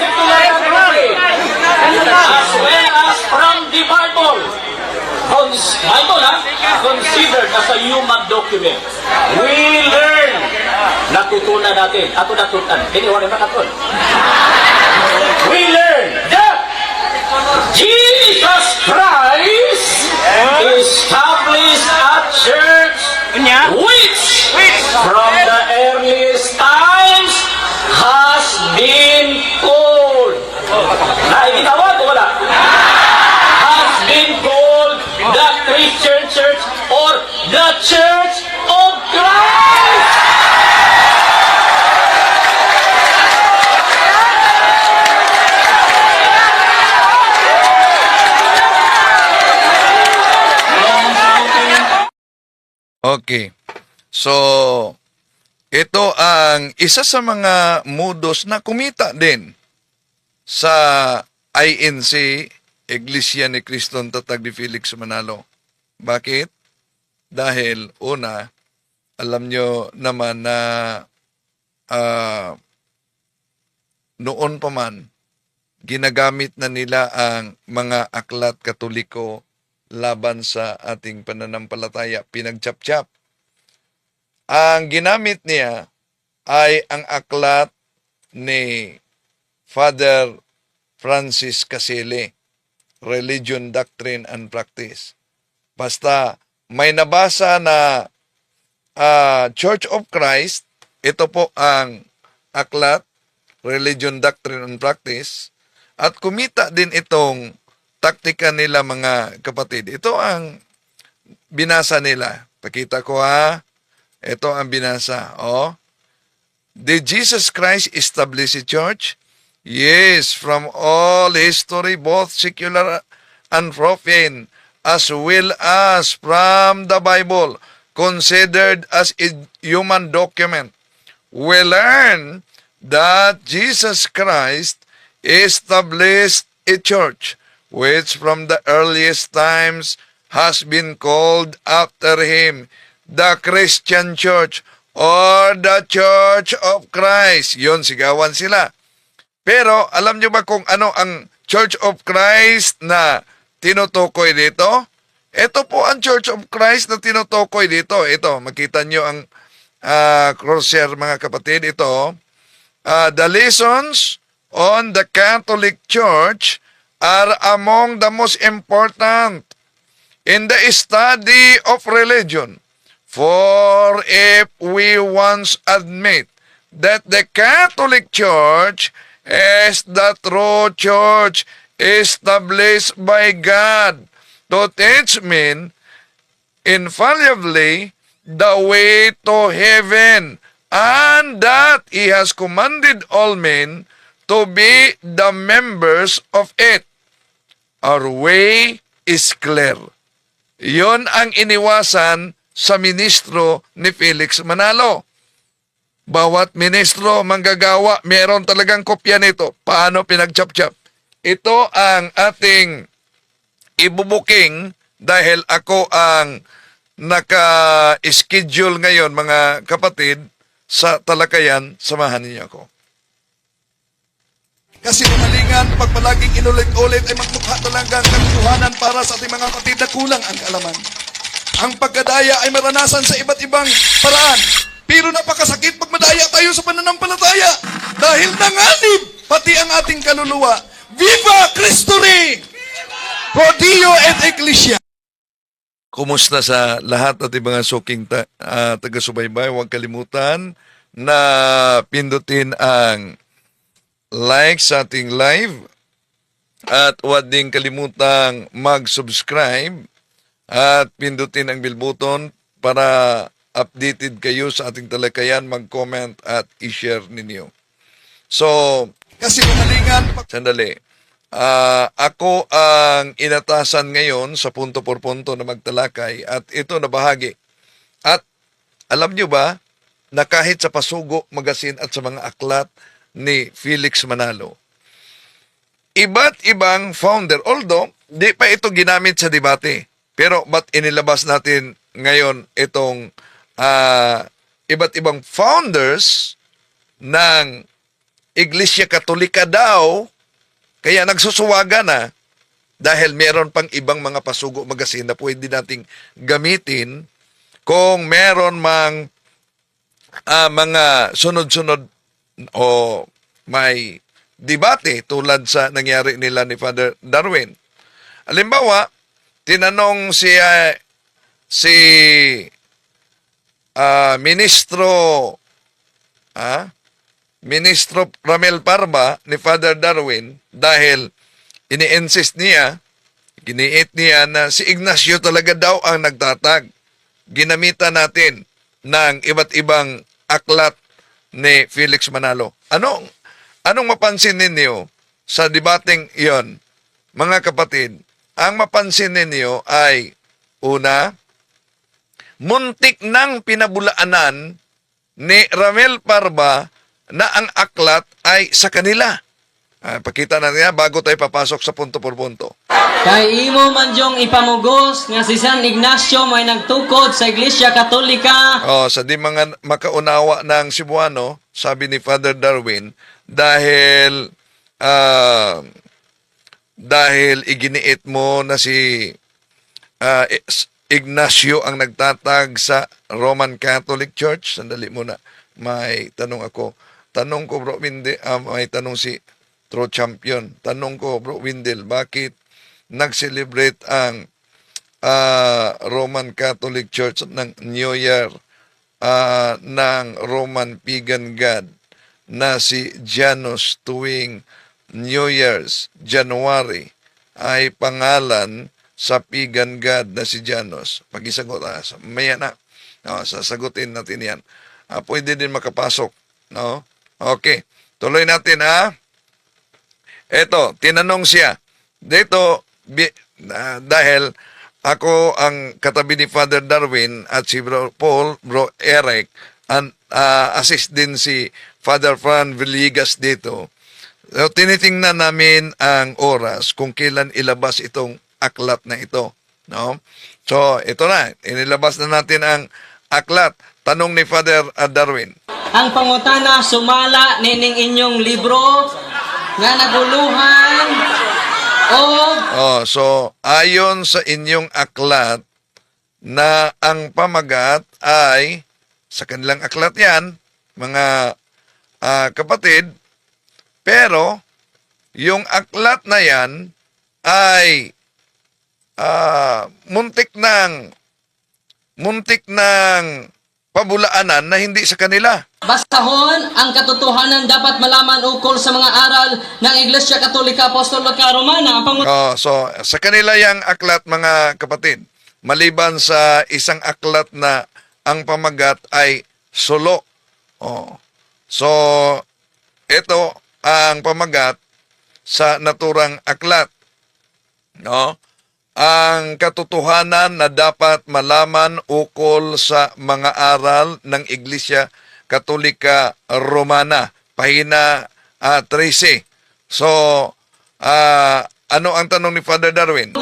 secular country, as well as from the Bible. Bible, considered as a human document. We learn. Natutunan natin. Ato natutunan. Hindi, wala makatun. We learn that Jesus Christ established a church which from the earliest times has been called. Naikitawag o wala? Has been called the Christian Church or the Church of Christ. Okay. So, ito ang isa sa mga modus na kumita din sa INC, Iglesia ni Criston Tatag ni Felix Manalo. Bakit? Dahil, una, alam nyo naman na noon pa man, ginagamit na nila ang mga aklat Katoliko laban sa ating pananampalataya, pinagchap-chap. Ang ginamit niya ay ang aklat ni Father Francis Casile, Religion, Doctrine, and Practice. Basta may nabasa na Church of Christ, ito po ang aklat, Religion, Doctrine, and Practice, at kumita din itong taktika nila mga kapatid. Ito ang binasa nila. Pakita ko ha. Ito ang binasa. Did Jesus Christ establish a church? Yes, from all history, both secular and profane, as well as from the Bible, considered as a human document. We learn that Jesus Christ established a church which from the earliest times has been called after him, the Christian Church or the Church of Christ. Yun, sigawan sila. Pero, alam nyo ba kung ano ang Church of Christ na tinutukoy dito? Ito po ang Church of Christ na tinutukoy dito. Ito, makita nyo ang crosshair mga kapatid. Ito, the lessons on the Catholic Church are among the most important in the study of religion. For if we once admit that the Catholic Church is the true church established by God to teach men infallibly the way to heaven, and that He has commanded all men to be the members of it, our way is clear. Yon ang iniwasan sa ministro ni Felix Manalo. Bawat ministro, manggagawa, meron talagang kopya nito. Paano pinagchap-chap? Ito ang ating ibubuking dahil ako ang naka-schedule ngayon, mga kapatid, sa talakayan. Samahan niyo ako. Kasi lumalingan, pag palaging inulit-ulit ay magmukha talagang katotohanan para sa ating mga kapatid na kulang ang kaalaman. Ang pagkadaya ay maranasan sa iba't ibang paraan. Pero napakasakit pag madaya tayo sa pananampalataya. Dahil nanganib pati ang ating kaluluwa. Viva Cristo Rey! Pro Dio et Ecclesia! Kumusta sa lahat at mga suking taga-subaybay? Huwag kalimutan na pindutin ang like sa ating live at huwag din kalimutang mag-subscribe at pindutin ang bell button para updated kayo sa ating talakayan, mag-comment at i-share ninyo. So, Kasi lumalingan, sandali. Ako ang inatasan ngayon sa punto por punto na magtalakay at ito na bahagi. At alam nyo ba na kahit sa Pasugo Magazine at sa mga aklat ni Felix Manalo, iba't ibang founder, although di pa ito ginamit sa debate, pero ba't inilabas natin ngayon itong iba't ibang founders ng Iglesia Katolika daw, kaya nagsusuwaga na dahil meron pang ibang mga pasugo magasin na pwede nating gamitin kung meron mang mga sunod-sunod o may debate tulad sa nangyari nila ni Father Darwin. Halimbawa, tinanong si Ministro Ramel Parba ni Father Darwin dahil ini-insist niya, giniit niya na si Ignacio talaga daw ang nagtatag. Ginamitan natin ng iba't ibang aklat ni Felix Manalo. Anong mapansin ninyo sa debating iyon, mga kapatid? Ang mapansin ninyo ay, una, muntik nang pinabulaanan ni Ramel Parba na ang aklat ay sa kanila. Pakita natin bago tayo papasok sa punto por punto. Kay imo man jong ipamugos nga si San Ignacio may nagtukod sa Iglesia Katolika. Sa di mga makaunawa ng Cebuano, sabi ni Father Darwin, dahil iginiit mo na si Ignacio ang nagtatag sa Roman Catholic Church. Sandali muna, may tanong ako. Tanong ko, Bro Windel, may tanong si True Champion. Tanong ko, Bro Windel, bakit nag-celebrate ang Roman Catholic Church ng New Year ng Roman pagan god na si Janus tuwing New Year's, January, ay pangalan sa pagan god na si Janus? Pag-isagot, maya na. Sasagutin natin yan. Pwede din makapasok. No? Okay. Tuloy natin, Eto, tinanong siya. Dito, dahil ako ang katabi ni Father Darwin at si Bro Paul, Bro Eric, assist din si Father Fran Villegas dito. So, tinitingnan namin ang oras kung kailan ilabas itong aklat na ito. No? So, ito na. Inilabas na natin ang aklat. Tanong ni Father Darwin. Ang pangutana sumala nining inyong libro nga naguluhan So, ayon sa inyong aklat na ang pamagat ay, sa kanilang aklat yan, mga kapatid, pero yung aklat na yan ay muntik ng pabulaanan na hindi sa kanila. basahon ang katotohanan dapat malaman ukol sa mga aral ng Iglesia Katolika Apostolika Romana. Ang So, sa kanila yung aklat, mga kapatid, maliban sa isang aklat na ang pamagat ay solo. So, ito ang pamagat sa naturang aklat. No? Ang katotohanan na dapat malaman ukol sa mga aral ng Iglesia Katolika Romana, pahina 13. So, ano ang tanong ni Father Darwin?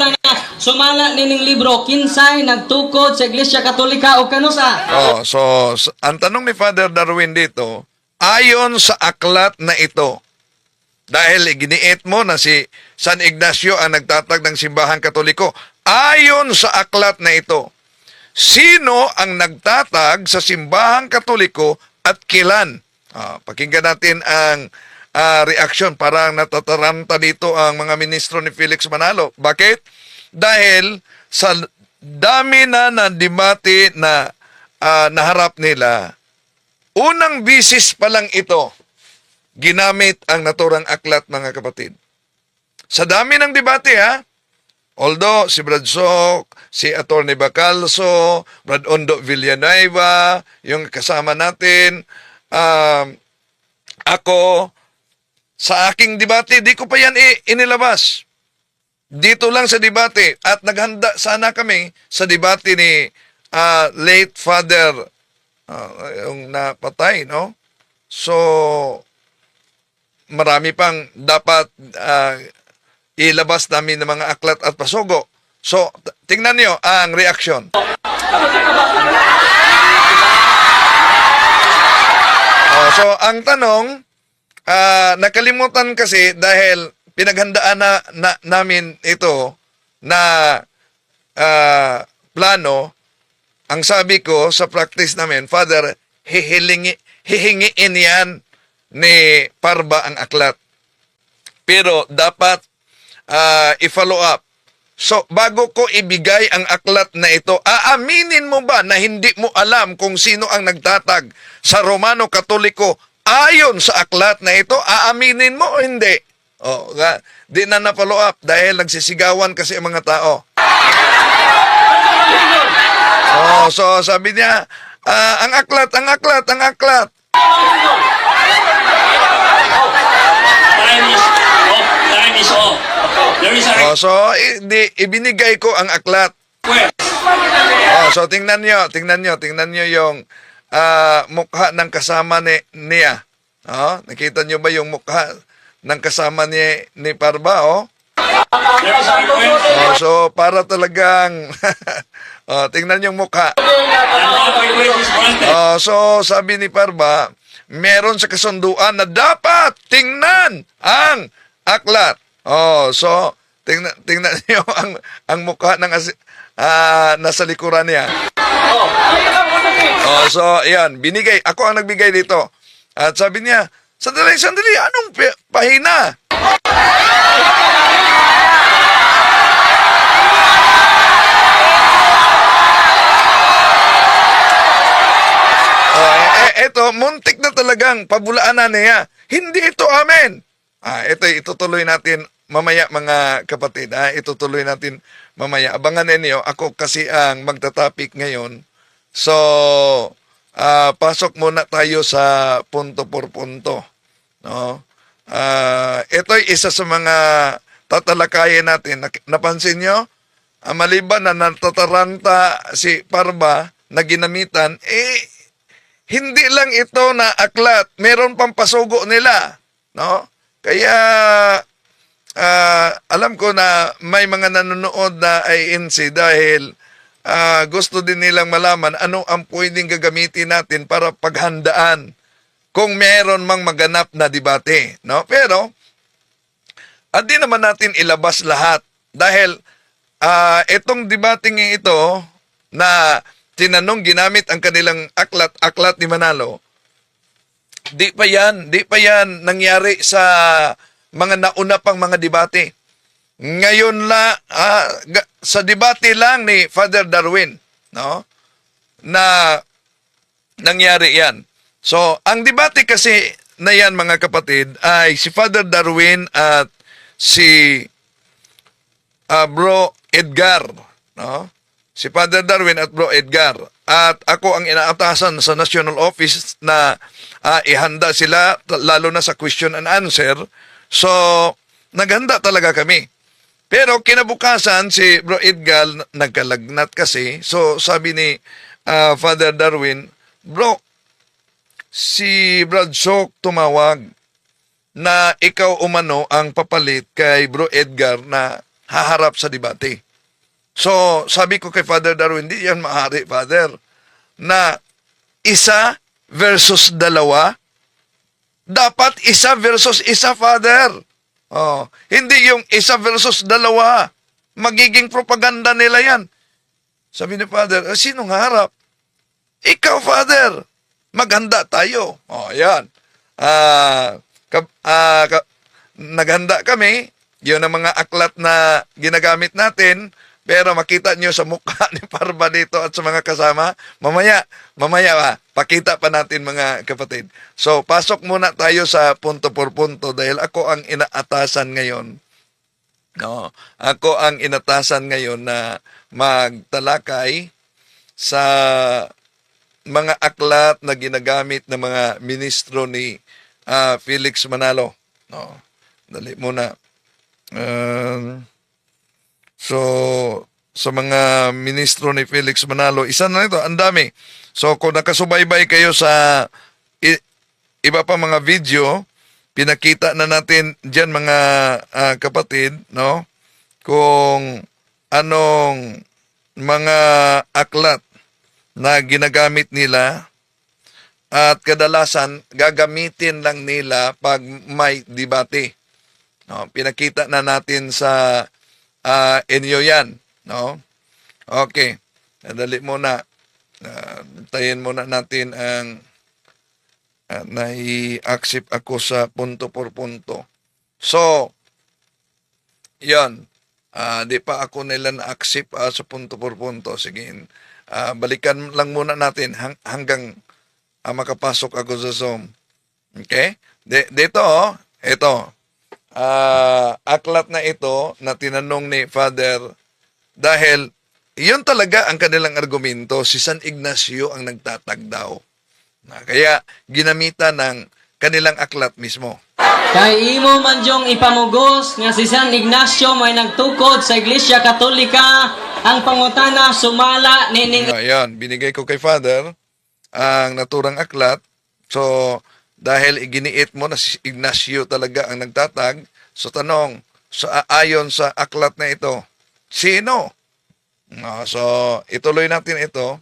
sumala nining libro kinsay nagtukod sa Iglesia Katolika o kanusa? So, ang tanong ni Father Darwin dito, ayon sa aklat na ito, dahil giniit mo na si San Ignacio ang nagtatag ng simbahang Katoliko, ayon sa aklat na ito, sino ang nagtatag sa simbahang Katoliko at kailan? Pakinggan natin ang reaksyon. Parang natataranta dito ang mga ministro ni Felix Manalo. Bakit? Dahil sa dami na debate na naharap nila, unang bisis pa lang ito, ginamit ang naturang aklat, mga kapatid. Sa dami ng debate, although si Brad Sok, si Atty. Bacalso, Brad Ondo Villanueva, yung kasama natin, ako, sa aking debate, di ko pa yan inilabas. Dito lang sa debate. At naghanda sana kami sa debate ni late Father, yung napatay, no? So, marami pang dapat ilabas namin ng mga aklat at pasugo. So, tingnan niyo ang reaksyon. So, ang tanong, nakalimutan kasi dahil pinaghandaan namin ito na plano. Ang sabi ko sa practice namin, Father, hihingiin yan ni Parba ang aklat. Pero dapat i-follow up. So, bago ko ibigay ang aklat na ito, aaminin mo ba na hindi mo alam kung sino ang nagtatag sa Romano Katoliko ayon sa aklat na ito? Aaminin mo o hindi? Di na na-follow up dahil nagsisigawan kasi ang mga tao. So sabi niya, ang aklat. Time is off. There is a So ibinigay ko ang aklat. request. So tingnan nyo yung mukha ng kasama niya. Nakita nyo ba yung mukha ng kasama ni Parba? There is a request. So para talagang tingnan yung mukha. And the request is granted. So sabi ni Parba, meron sa kasunduan na dapat tingnan ang aklat. So tingnan niyo ang mukha ng nasa likuran niya. So ayan, binigay. Ako ang nagbigay dito. At sabi niya, sandali, anong pahina? Ito, muntik na talagang pabulaanan niya. Hindi ito amin. Ito, itutuloy natin mamaya mga kapatid. Itutuloy natin mamaya. Abangan ninyo, ako kasi ang magtatapik ngayon. So, pasok muna tayo sa punto por punto. No? Ito'y isa sa mga tatalakayin natin. Napansin nyo? Maliban na natataranta si Parba na ginamitan, hindi lang ito na aklat, meron pang pasugo nila, no? Kaya alam ko na may mga nanonood na INC dahil gusto din nilang malaman ano ang pwedeng gagamitin natin para paghandaan kung meron mang maganap na debate, no? Pero di naman natin ilabas lahat dahil itong debating ito na tinanong ginamit ang kanilang aklat ni Manalo, di pa yan nangyari sa mga nauna pang mga debate. Ngayon sa debate lang ni Father Darwin, no, na nangyari yan. So, ang debate kasi na yan mga kapatid ay si Father Darwin at si Bro Edgar, no? Si Father Darwin at Bro Edgar. At ako ang inaatasan sa National Office na ihanda sila, lalo na sa question and answer. So, naghanda talaga kami. Pero kinabukasan, si Bro Edgar nagkalagnat kasi. So, sabi ni Father Darwin, Bro, si Brad Sok tumawag na ikaw umano ang papalit kay Bro Edgar na haharap sa debate. So, sabi ko kay Father Darwin, hindi yan maaari, Father, na isa versus dalawa. Dapat isa versus isa, Father. Hindi yung isa versus dalawa. Magiging propaganda nila yan. Sabi ni Father, sinong harap? Ikaw, Father. Maghanda tayo. Yan. Naghanda kami. Yun ang mga aklat na ginagamit natin. Pero makita nyo sa mukha ni Parba dito at sa mga kasama, mamaya pakita pa natin mga kapatid. So, pasok muna tayo sa punto por punto dahil ako ang inaatasan ngayon. No, ako ang inatasan ngayon na magtalakay sa mga aklat na ginagamit ng mga ministro ni Felix Manalo. No, dali muna. So, sa mga ministro ni Felix Manalo, isa na ito, ang dami. So, kung nakasubaybay kayo sa iba pa mga video, pinakita na natin dyan mga kapatid, no? Kung anong mga aklat na ginagamit nila at kadalasan gagamitin lang nila pag may debate. No, pinakita na natin sa inyo yan, no? Okay. Dali muna. Tayin muna natin ang nai-accept ako sa punto por punto. So, yon. Di pa ako nila na-accept sa punto por punto. Sige, balikan lang muna natin hanggang makapasok ako sa Zoom. Okay? Dito, ito. Aklat na ito na tinanong ni Father dahil iyon talaga ang kanilang argumento. Si San Ignacio ang nagtatag daw. Kaya ginamitan ng kanilang aklat mismo. Kay imo man dyong ipamugos nga si San Ignacio may nagtukod sa Iglesia Katolika, ang pangutana sumala nining Ayan, binigay ko kay Father ang naturang aklat. So, dahil iginiit mo na si Ignacio talaga ang nagtatag, so tanong, ayon sa aklat na ito, sino? So, ituloy natin ito.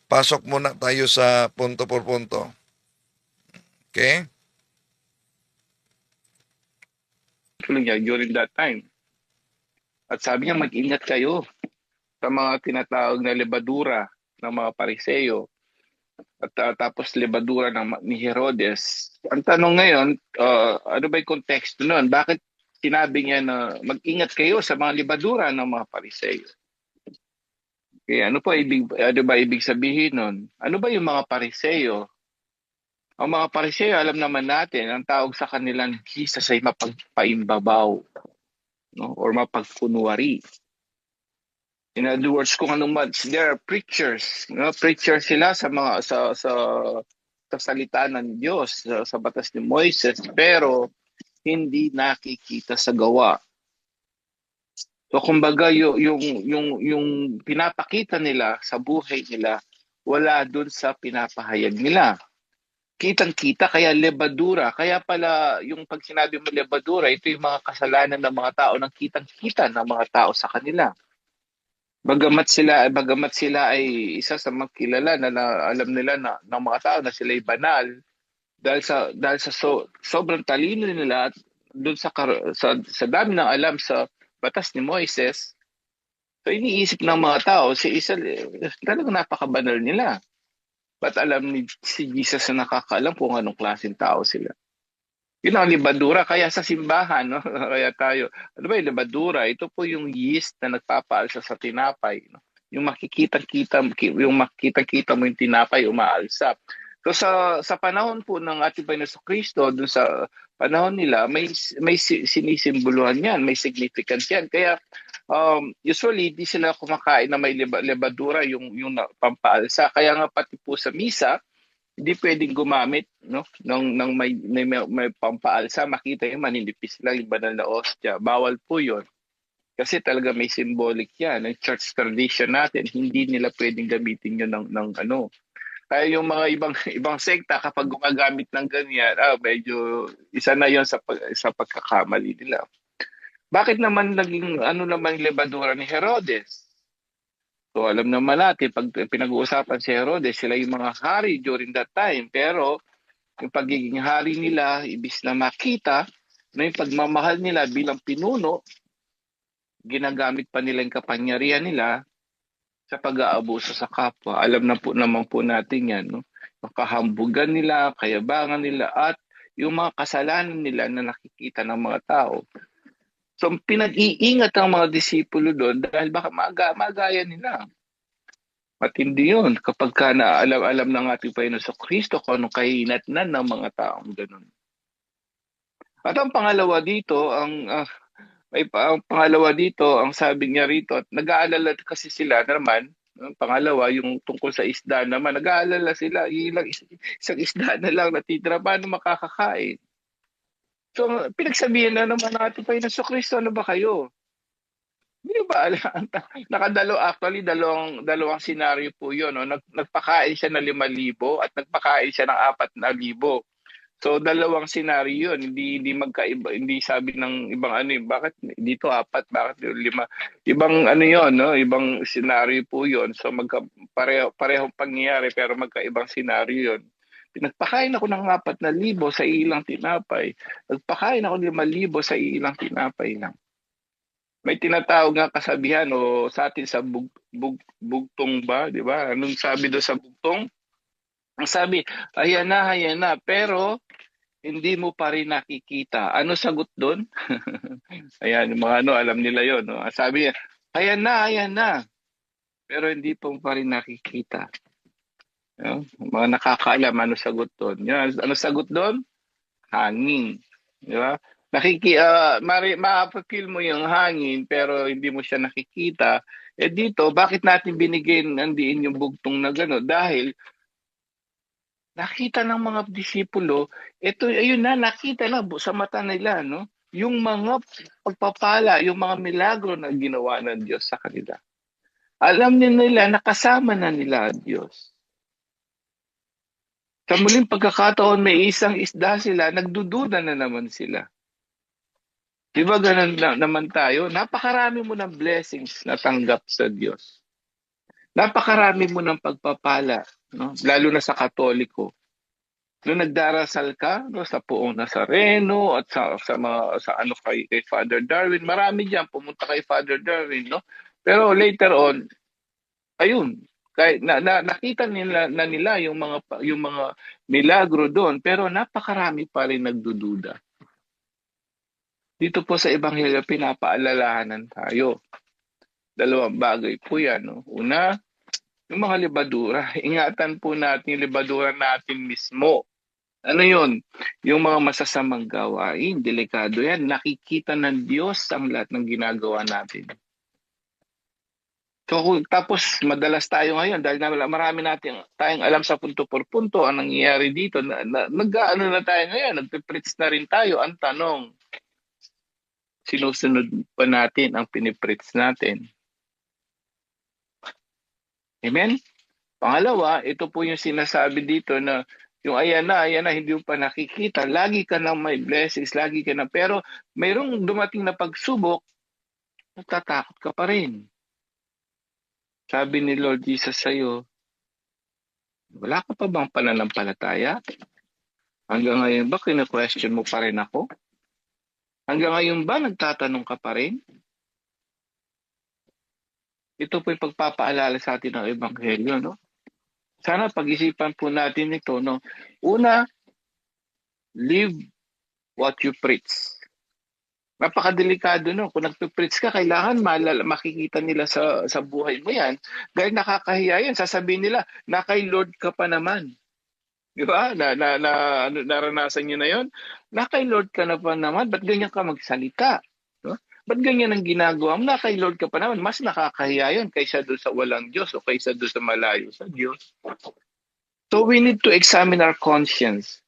Pasok muna tayo sa punto por punto. Okay? Niya during that time. At sabi niya, mag-ingat kayo sa mga tinatawag na lebadura ng mga pariseyo at tapos lebadura ni Herodes. Ang tanong ngayon, ano ba yung konteksto nun? Bakit sinabi niya na mag-ingat kayo sa mga lebadura ng mga pariseyo? Okay, ano ba ibig sabihin nun? Ano ba yung mga pariseyo? Ang mga pariseyo, alam naman natin, ang tawag sa kanilang Jesus ay mapagpaimbabaw, no? Or mapagkunwari. In other words, kung anong they are preachers, no? Preachers sila sa mga sa salita ng Diyos, sa batas ni Moises, pero hindi nakikita sa gawa. So kumbaga yung pinapakita nila sa buhay nila wala dun sa pinapahayag nila. Kitang-kita kaya lebadura. Kaya pala yung pag sinabi mo lebadura, ito yung mga kasalanan ng mga tao nang kitang-kita ng mga tao sa kanila. Bagamat sila ay isa sa mga kilala na alam nila na ng mga tao na sila ay banal dahil sa sobrang talino nila at doon sa dami ng alam sa batas ni Moises, so iniisip ng mga tao si isa talagang napakabanal nila. Ba't alam ni si Jesus na nakakaalam kung anong klaseng tao sila? Yun ang libadura. Kaya sa simbahan, no? Kaya tayo, ano ba yung libadura? Ito po yung yeast na nagpapaalsa sa tinapay. No? Yung makikita mo yung tinapay umaalsa. So sa panahon po ng ating Panginoon Kristo, dun sa panahon nila, may sinisimboluhan yan, may significance yan. Kaya usually di sila kumakain na may lebadura yung pampaalsa. Kaya nga pati po sa misa, hindi pwedeng gumamit no ng may pampaalsa. Makita yung maninipis lang yung banal na ostia. Bawal po yun. Kasi talaga may symbolic yan. Ang church tradition natin, hindi nila pwedeng gamitin yun ng ano. Kaya yung mga ibang sekta kapag gumagamit ng ganyan, medyo isa na yon sa pagkakamali nila. Bakit naman naging ano naman lebadura ni Herodes? So alam naman natin, pag pinag-uusapan si Herodes, sila yung mga hari during that time. Pero yung pagiging hari nila, ibis na makita na yung pagmamahal nila bilang pinuno, ginagamit pa nila yung kapangyarihan nila sa pag-aabuso sa kapwa. Alam na po naman po natin yan. No? Yung kahambugan nila, kayabangan nila, at yung mga kasalanan nila na nakikita ng mga tao. So pinag-iingat ang mga disipulo doon dahil baka magaya nila. Matindi yun kapag alam ng ating Panginoon sa Kristo kung anong kahinatnan ng mga taong ganun. At ang pangalawa dito, ang sabi niya rito, at nag-aalala kasi sila naman, ang pangalawa, yung tungkol sa isda naman, nag-aalala sila, isang isda na lang natitira, paano makakakain? So, pinagsabihan na naman natin pa yun sa Kristo, ano ba kayo? Hindi ba alam? Dalawang senaryo po yun. No? Nagpakain siya ng 5,000 at nagpakain siya ng 4,000. So, dalawang senaryo yun. Hindi magkaiba. Hindi sabi ng ibang ano, bakit dito 4, bakit 5? Ibang ano yun, no? Ibang senaryo po yun. So, parehong pangyayari pero magkaibang senaryo yun. Pinagpakain ako ng 4,000 sa ilang tinapay. Nagpakain ako 5,000 sa ilang tinapay lang. May tinatawag nga kasabihan o sa atin sa bugtong ba, di ba? Anong sabi doon sa bugtong? Ang sabi, ayan na, pero hindi mo pa rin nakikita. Ano sagot doon? Ayan, yung mga alam nila yon. No? Ang sabi niya, ayan na, pero hindi pa rin nakikita. No? Mga nakakaalam, ano sagot doon? Ano sagot doon? Hangin. Di ba? Ma-feel mo yung hangin pero hindi mo siya nakikita. Dito, bakit natin binigyan nandiin yung bugtong na gano'n? Dahil nakita ng mga disipulo, ayun na, nakita na sa mata nila, no? Yung mga pagpapala, yung mga milagro na ginawa ng Diyos sa kanila. Alam nila, nakasama na nila ang Diyos. Sa muling pagkakataon, may isang isda sila, nagdududa na naman sila. Di ba ganun naman tayo? Napakarami mo ng blessings na tanggap sa Diyos. Napakarami mo ng pagpapala, no? Lalo na sa Katoliko. Nung nagdarasal ka, no, sa Poong Nazareno at kay Father Darwin, marami diyan pumunta kay Father Darwin, no? Pero later on, ayun, kahit nakita nila yung mga milagro doon, pero napakarami pa rin nagdududa. Dito po sa Ebanghelyo, pinapaalalahanan tayo. Dalawang bagay po yan. No? Una, yung mga libadura. Ingatan po natin yung libadura natin mismo. Ano yun? Yung mga masasamang gawain, delikado yan. Nakikita ng Diyos ang lahat ng ginagawa natin. So, tapos madalas tayo ngayon, dahil marami tayong alam sa punto por punto ang nangyayari dito. Nag-ano na tayo ngayon, nagpipreach na rin tayo. Ang tanong, sinusunod pa natin ang pinipreach natin. Amen? Pangalawa, ito po yung sinasabi dito na yung ayan na, hindi mo pa nakikita. Lagi ka nang may blessings, lagi ka na. Pero mayroong dumating na pagsubok, natatakot ka pa rin. Sabi ni Lord Jesus sa'yo, wala ka pa bang pananampalataya? Hanggang ngayon ba, kina-question mo pa rin ako? Hanggang ngayon ba, nagtatanong ka pa rin? Ito po yung pagpapaalala sa atin ng Ebanghelyo, no? Sana pag-isipan po natin ito, no? Una, live what you preach. Napakadelikado, no? Kung nagpe-preach ka, kailangan makikita nila sa buhay mo yan. Dahil nakakahiya yan, sasabihin nila, na kay Lord ka pa naman. Di ba? Naranasan nyo na yon. Na kay Lord ka na pa naman, ba't ganyan ka magsalita? No? Ba't ganyan ang ginagawa mo? Na kay Lord ka pa naman, mas nakakahiya yun kaysa doon sa walang Diyos o kaysa doon sa malayo sa Diyos. So we need to examine our conscience.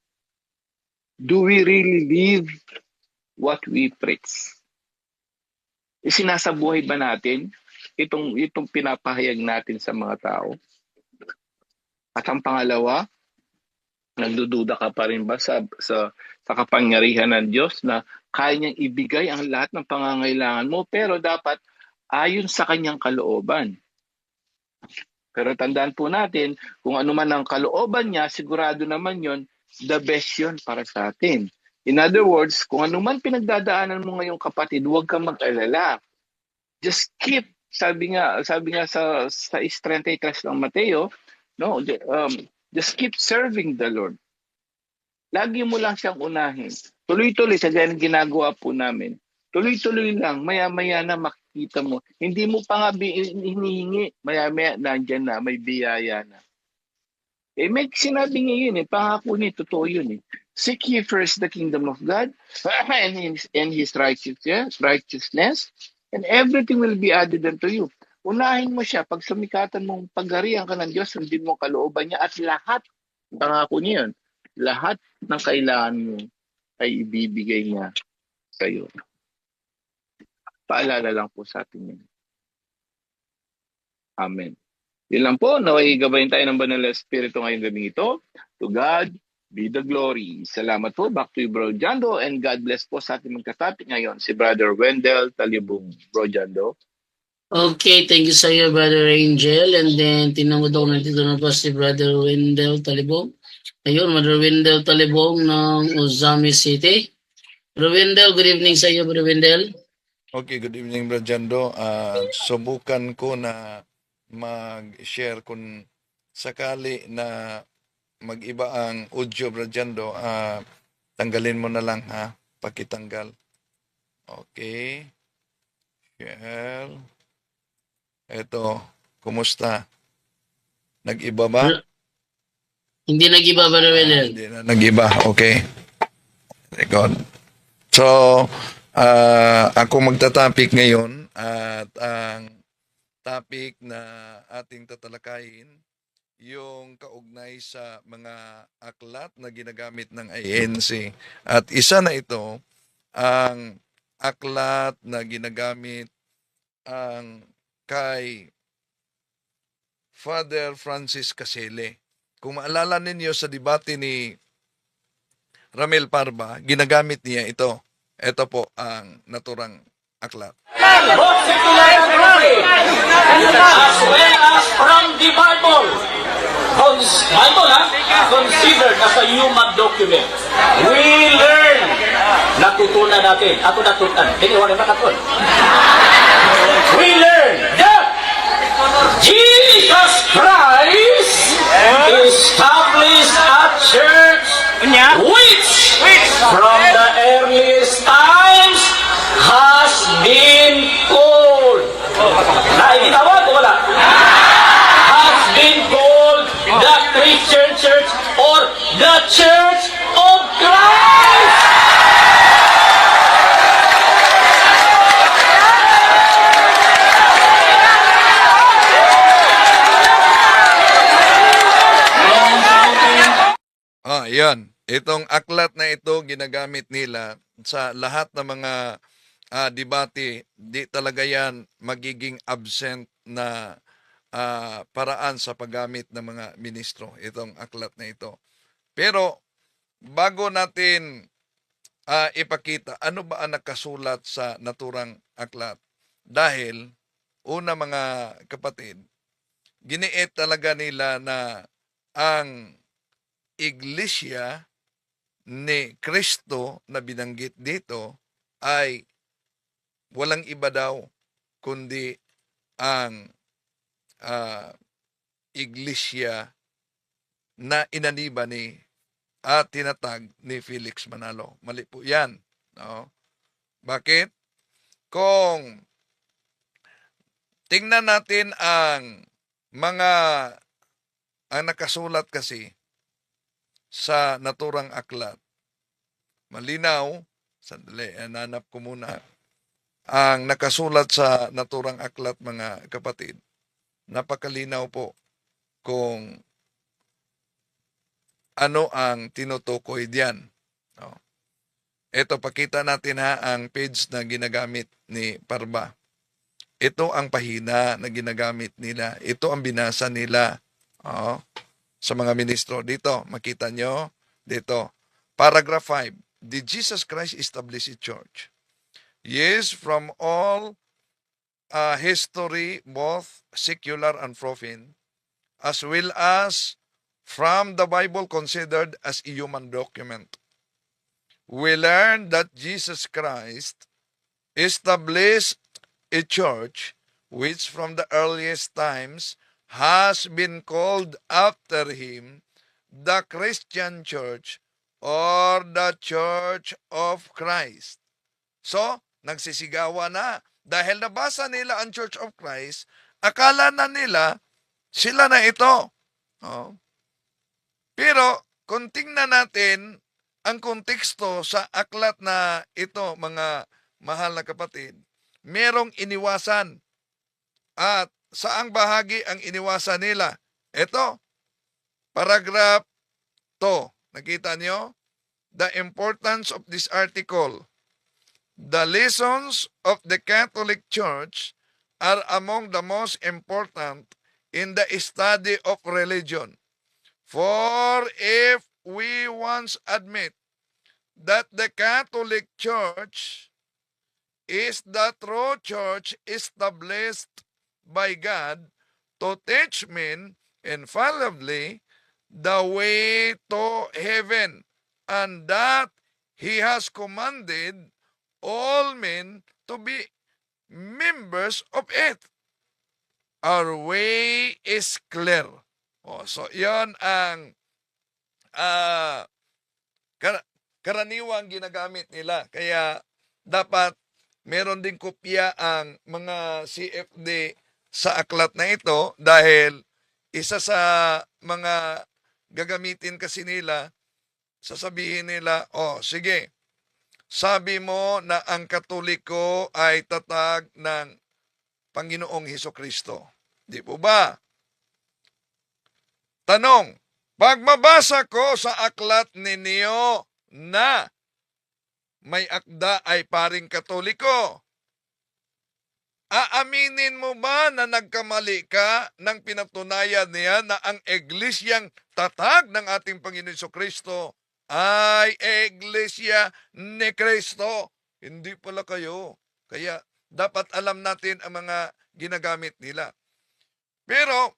Do we really live what we preach? Isinasabuhay ba natin itong pinapahayag natin sa mga tao? At ang pangalawa, nagdududa ka pa rin ba sa kapangyarihan ng Diyos na kaya niyang ibigay ang lahat ng pangangailangan mo, pero dapat ayon sa kanyang kalooban. Pero tandaan po natin, kung ano man ang kalooban niya, sigurado naman yon, the best yon para sa atin. In other words, kung ano man pinagdadaanan mo ngayong kapatid, huwag kang mag-alala. Just keep, sabi nga sa 6:33 ng Mateo, no, just keep serving the Lord. Lagi mo lang siyang unahin. Tuloy-tuloy sa ganyan ginagawa po namin. Tuloy-tuloy lang, maya-maya na makikita mo. Hindi mo pa nga hinihingi, maya-maya nandyan na, may biyaya na. May sinabi niya yun, pangako niya, totoo yun. Seek ye first the kingdom of God and His righteousness, and everything will be added unto you. Unahin mo siya, pag sumikatan mong pagharihan ka ng Diyos, sundin mo kalooban niya, at lahat, pangako niya yun, lahat ng kailangan mo ay ibibigay niya sa iyo. Paalala lang po sa atin yun. Amen. Yun lang po, naway gabayin tayo ng Banal na Espiritu ngayong gabing ito. To God be the glory. Salamat po. Back to you, Bro Jando, and God bless po sa ating magkatapik ngayon, si Brother Wendell Talibong. Bro Jando. Okay, thank you sa iyo, Brother Angel. And then, tinawag ako na dito na po si Brother Wendell Talibong. Ayun, Brother Wendell Talibong ng Ozami City. Brother Wendell, good evening sa iyo, Brother Wendell. Okay, good evening, Brad Jando. Subukan ko na mag-share kung sakali na mag-iba ang audio, Brad Jando. Tanggalin mo na lang, ha? Pakitanggal. Okay. Share. Eto, kumusta? Nag-iba ba? Hindi nag-iba, Brother Wendell. Hindi na nag-iba. Okay. Record. So, ako magta-topic ngayon at ang topic na ating tatalakayin yung kaugnay sa mga aklat na ginagamit ng INC. At isa na ito ang aklat na ginagamit ang kay Father Francis Casele. Kung maalala ninyo sa debate ni Ramel Parba, ginagamit niya ito. Ito po ang naturang aklat. Both secular and Catholic, as well as from the Bible. Bible, considered as a human document. We learn. Natutunan natin. Ako natutunan. Iniwan na katun. We learn that Jesus Christ established a church which from the earliest times has been called. Nakikitawag o wala? Has been called the Christian Church or the Church of Christ. Yan. Itong aklat na ito ginagamit nila sa lahat ng mga debate. Di talaga yan magiging absent na paraan sa paggamit ng mga ministro. Itong aklat na ito. Pero bago natin ipakita ano ba ang nakasulat sa naturang aklat. Dahil, una mga kapatid, giniit talaga nila na ang iglesia ni Kristo na binanggit dito ay walang iba daw kundi ang iglesia na inaniba ni at tinatag ni Felix Manalo. Mali po yan. No? Bakit? Kung tingnan natin ang nakasulat kasi sa naturang aklat. Malinaw, sandali, nanap ko muna. Ang nakasulat sa naturang aklat, mga kapatid, napakalinaw po kung ano ang tinutukoy diyan. No? Ito, pakita natin ang page na ginagamit ni Parba. Ito ang pahina na ginagamit nila. Ito ang binasa nila. Sa mga ministro. Dito, makita nyo. Dito. Paragraph 5. Did Jesus Christ establish a church? Yes, from all history, both secular and profane, as well as from the Bible considered as a human document. We learn that Jesus Christ established a church which from the earliest times has been called after him the Christian Church or the Church of Christ. So, nagsisigawa na. Dahil nabasa nila ang Church of Christ, akala na nila sila na ito. Pero, kung tingnan natin ang konteksto sa aklat na ito, mga mahal na kapatid, merong iniwasan. At saang bahagi ang iniwasan nila? Ito, paragraph 2. Nakita nyo? The importance of this article. The lessons of the Catholic Church are among the most important in the study of religion. For if we once admit that the Catholic Church is the true church established by God to teach men infallibly the way to heaven, and that he has commanded all men to be members of it. Our way is clear. So yon ang ah, karaniwang ginagamit nila. Kaya dapat meron din kopya ang mga CFD sa aklat na ito dahil isa sa mga gagamitin kasi nila, sasabihin nila, sige, sabi mo na ang Katoliko ay tatag ng Panginoong Hesukristo. Di po ba? Tanong, pag mabasa ko sa aklat ninyo na may akda ay paring Katoliko, aaminin mo ba na nagkamali ka nang pinatunayan niya na ang iglesyang tatag ng ating Panginoon Hesukristo ay iglesia ni Kristo? Hindi pala kayo. Kaya dapat alam natin ang mga ginagamit nila. Pero,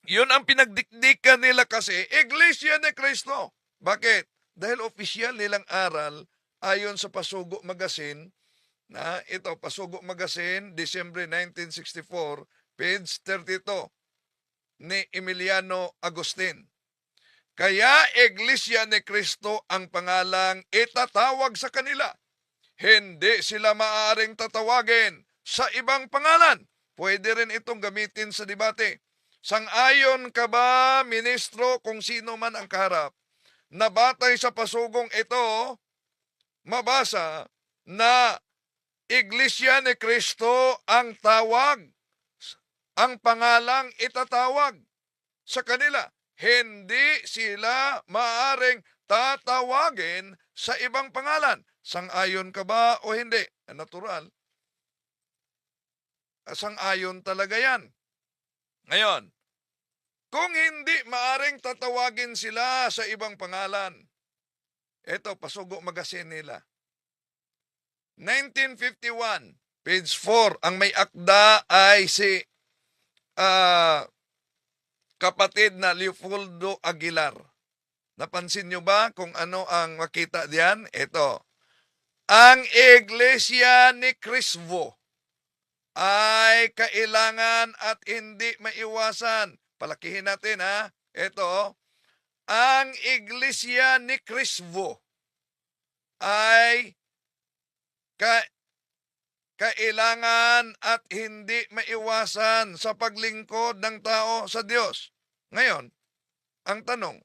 yun ang pinagdikdikan nila kasi, iglesia ni Kristo. Bakit? Dahil opisyal nilang aral ayon sa Pasugo Magazine, na ito, Pasugo Magazine, December 1964, page 32, ni Emiliano Agustin. Kaya iglesia ni Kristo ang pangalang itatawag sa kanila. Hindi sila maaaring tatawagin sa ibang pangalan. Pwede rin itong gamitin sa debate. Sang-ayon ka ba, ministro, kung sino man ang kaharap, na batay sa pasugong ito, mabasa na iglesia ni Kristo ang tawag, ang pangalang itatawag sa kanila. Hindi sila maaaring tatawagin sa ibang pangalan. Sang-ayon ka ba o hindi? Natural. Sang-ayon talaga yan. Ngayon, kung hindi maaring tatawagin sila sa ibang pangalan, ito, Pasugo Magazine nila. 1951, page 4, ang may akda ay si kapatid na Leopoldo Aguilar. Napansin nyo ba kung ano ang makita diyan? Ito, ang Iglesia ni Cristo ay kailangan at hindi maiwasan. Palakihin natin ha. Ito, ang Iglesia ni Cristo ay kailangan at hindi maiwasan sa paglingkod ng tao sa Diyos. Ngayon, ang tanong,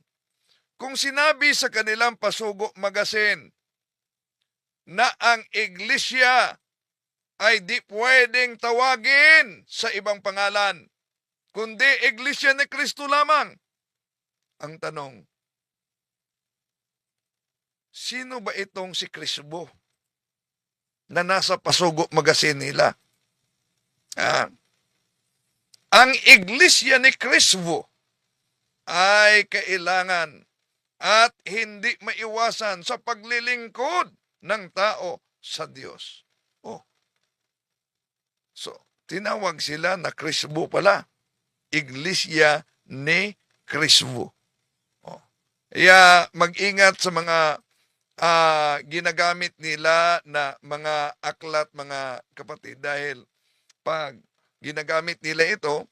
kung sinabi sa kanilang Pasugo Magazine na ang Iglesia ay di pwedeng tawagin sa ibang pangalan, kundi Iglesia ni Kristo lamang. Ang tanong, sino ba itong si Kristo na nasa Pasugo Magazine nila? Ang Iglesia ni Kristo ay kailangan at hindi maiwasan sa paglilingkod ng tao sa Diyos. So, tinawag sila na Kristo pala. Iglesia ni Kristo. Kaya mag-ingat sa mga ginagamit nila na mga aklat, mga kapatid, dahil pag ginagamit nila ito,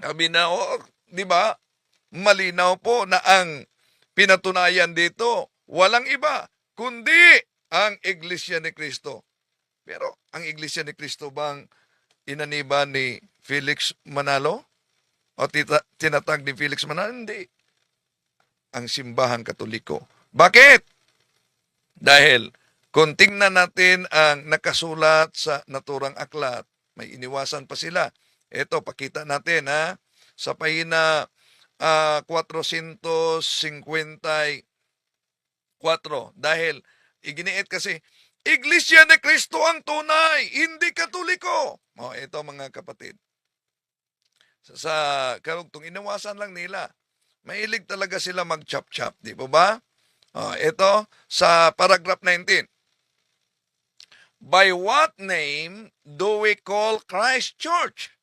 sabi na, di ba, malinaw po na ang pinatunayan dito, walang iba, kundi ang Iglesia ni Kristo. Pero ang Iglesia ni Kristo bang inaniba ni Felix Manalo? O tinatag ni Felix Manalo? Hindi. Ang simbahang Katoliko. Bakit? Dahil kung tingnan natin ang nakasulat sa naturang aklat, may iniwasan pa sila. Ito, pakita natin sa pahina 454. Dahil iginiit kasi, Iglesia ni Kristo ang tunay, hindi Katoliko. Ito mga kapatid. Sa karugtong, inawasan lang nila. Mahilig talaga sila mag-chop-chop, di po ba? Ito, sa paragraph 19. By what name do we call Christ Church?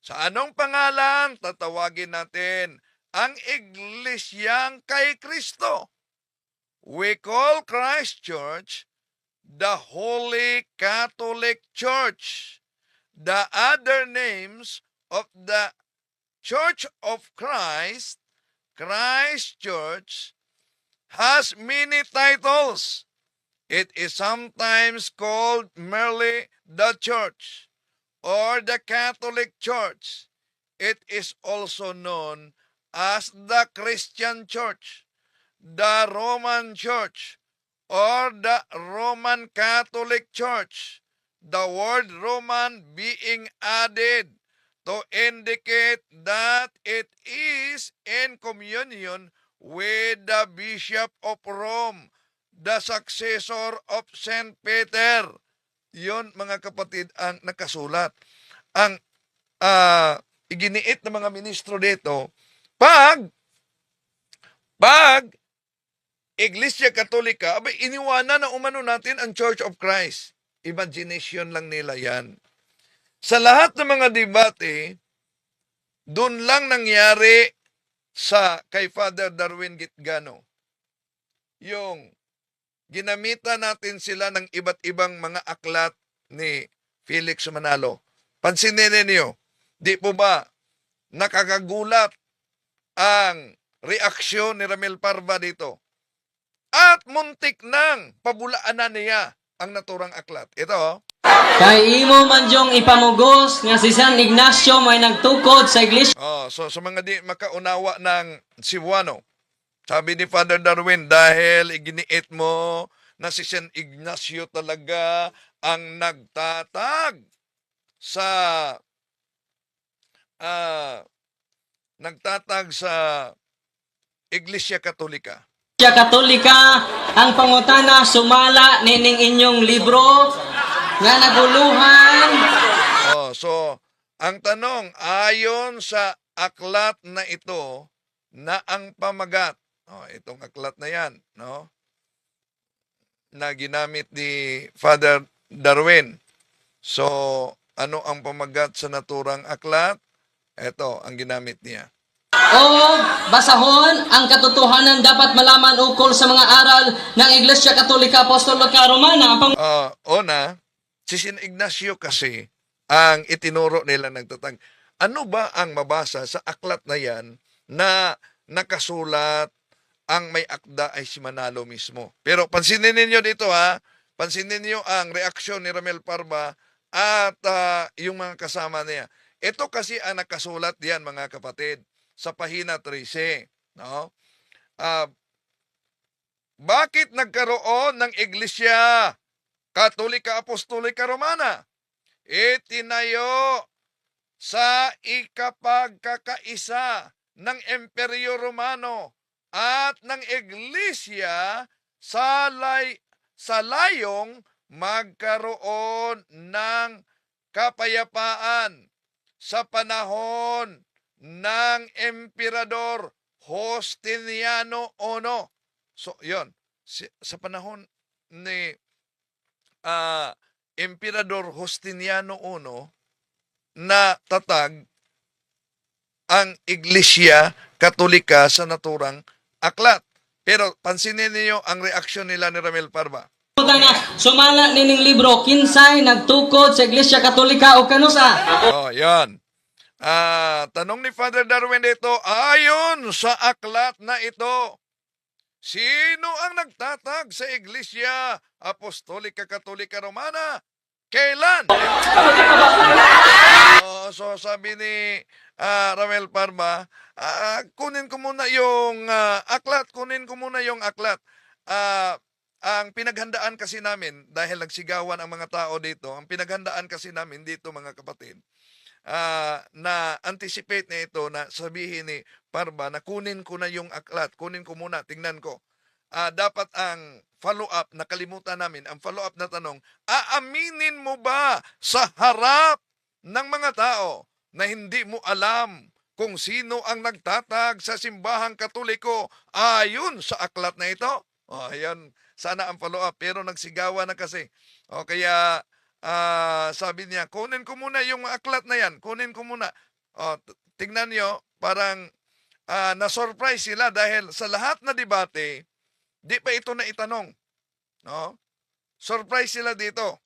Sa anong pangalan tatawagin natin ang iglesyang kay Kristo. We call Christ Church the Holy Catholic Church. The other names of the Church of Christ, Christ Church, has many titles. It is sometimes called merely the Church or the Catholic Church. It is also known as the Christian Church, the Roman Church, or the Roman Catholic Church. The word Roman being added to indicate that it is in communion with the Bishop of Rome, the successor of St. Peter. Yun, mga kapatid, ang nakasulat. Ang iginiit ng mga ministro dito, pag Iglesia Katolika, abay, iniwanan na umano natin ang Church of Christ. Imagination lang nila yan. Sa lahat ng mga debate, doon lang nangyari sa kay Father Darwin Gitgano. Yung ginamitan natin sila ng iba't ibang mga aklat ni Felix Manalo. Pansinin niyo, di po ba nakakagulat ang reaksyon ni Ramil Parva dito? At muntik nang pabulaanan niya ang naturang aklat. Ito, Kay imo man jong ipamugos nga si San Ignacio may nagtukod sa iglesia so sa mga di makaunawa ng Cebuano, sabi ni Father Darwin, dahil iginiit mo na si San Ignacio talaga ang nagtatag sa Iglesia Katolika. Katolika, ang pangutana sumala nining inyong libro nga naguluhan. So ang tanong, ayon sa aklat na ito na ang pamagat, itong aklat na yan, no? Na ginamit ni Father Darwin. So, ano ang pamagat sa naturang aklat? Ito ang ginamit niya. O basahon ang katotohanan dapat malaman ukol sa mga aral ng Iglesia Katolika Apostolika Romana. Ang Una, si San Ignacio kasi ang itinuro nila nagtatag. Ano ba ang mabasa sa aklat na yan na nakasulat ang may akda ay si Manalo mismo? Pero pansinin ninyo dito pansinin niyo ang reaksyon ni Ramil Parva at yung mga kasama niya. Ito kasi ang nakasulat diyan, mga kapatid, sa pahina 13, no? Bakit nagkaroon ng Iglesia Katolika Apostolika Romana? Itinayo sa ikapagkakaisa ng Imperyo Romano at ng Iglesia sa layong magkaroon ng kapayapaan sa panahon ng Emperador Justiniano I. So, yon. Sa panahon ni Emperador Justiniano I, na tatag ang Iglesia Katolika sa naturang aklat. Pero pansinin niyo ang reaksyon nila ni Ramil Parva. pangutana sumala nining libro kinsay nagtukod sa Iglesia Katolika o kanusa? Yan. Tanong ni Father Darwin dito, ayon sa aklat na ito, sino ang nagtatag sa Iglesia Apostolika Katolika Romana? Kailan? So sabi ni Ramel Parva, kunin ko muna yung aklat, ang pinaghandaan kasi namin, dahil nagsigawan ang mga tao dito, ang pinaghandaan kasi namin dito, mga kapatid, na anticipate na ito na sabihin ni Parva na kunin ko na yung aklat, kunin ko muna, tingnan ko. Dapat ang follow-up, nakalimutan namin, ang follow-up na tanong, aaminin mo ba sa harap ng mga tao na hindi mo alam kung sino ang nagtatag sa simbahang Katoliko ayon sa aklat na ito? Ayan, sana ang follow-up, pero nagsigawa na kasi. Kaya sabi niya, kunin ko muna yung aklat na yan, kunin ko muna. Tingnan nyo, parang na-surprise sila dahil sa lahat na debate, di pa ito na itanong. No? Surprise sila dito.